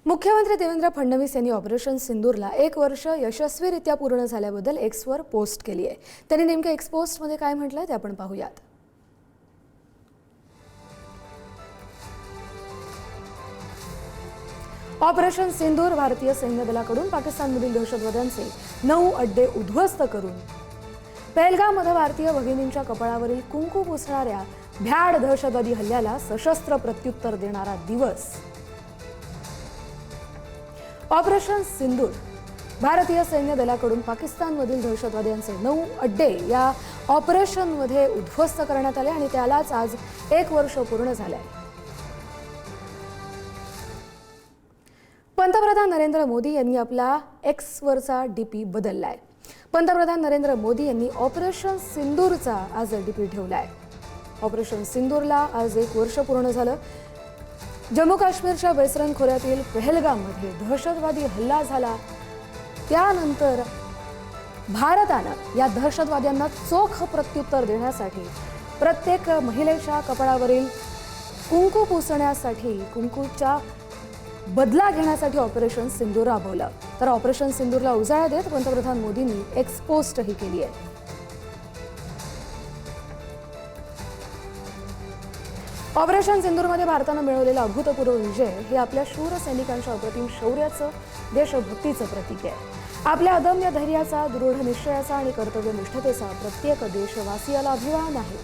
मुख्यमंत्री देवेंद्र फडणवीस यांनी ऑपरेशन सिंदूरला 1 वर्ष यशस्वीरित्या पूर्ण झाल्याबद्दल एक्सवर पोस्ट केली आहे। त्यांनी नेमक्या एक्स पोस्टमध्ये काय म्हटलंय ते आपण पाहूयात। ऑपरेशन सिंदूर भारतीय सैन्य दलाकडून पाकिस्तानमधील दहशतवाद्यांचे 9 अड्डे उद्ध्वस्त करून पहलगाममध्ये भारतीय भगिनींच्या कपाळावरील कुंकू पुसणाऱ्या भ्याड दहशतवादी हल्ल्याला सशस्त्र प्रत्युत्तर देणारा दिवस। ऑपरेशन सिंदूर भारतीय सैन्य दलाकडून पाकिस्तानमधील दहशतवाद्यांचे 9 अड्डे या ऑपरेशनमध्ये उद्ध्वस्त करण्यात आले आणि त्यालाच आज 1 वर्ष पूर्ण झाले आहे। पंतप्रधान नरेंद्र मोदी यांनी आपला एक्सवरचा डीपी बदललाय। पंतप्रधान नरेंद्र मोदी यांनी ऑपरेशन सिंदूरचा आज डीपी ठेवलाय। ऑपरेशन सिंदूरला आज 1 वर्ष पूर्ण झालं। जम्मू काश्मीरच्या बेसरन खोऱ्यातील पहलगाममध्ये दहशतवादी हल्ला झाला, त्यानंतर भारतानं या दहशतवाद्यांना चोख प्रत्युत्तर देण्यासाठी प्रत्येक महिलेच्या कपाळावरील कुंकू पुसण्यासाठी कुंकूचा बदला घेण्यासाठी ऑपरेशन सिंदूर राबवलं। तर ऑपरेशन सिंदूरला उजाळा देत पंतप्रधान मोदींनी एक्स पोस्टही केली आहे। ऑपरेशन सिंदूरमध्ये भारतानं मिळवलेला अभूतपूर्व विजय हे आपल्या शूर सैनिकांच्या अप्रतिम शौर्याचं, देशभक्तीचं प्रतीक आहे। आपल्या अदम्य धैर्याचा, दृढ निश्चयाचा आणि कर्तव्यनिष्ठतेचा प्रत्येक देशवासियाला अभिमान आहे।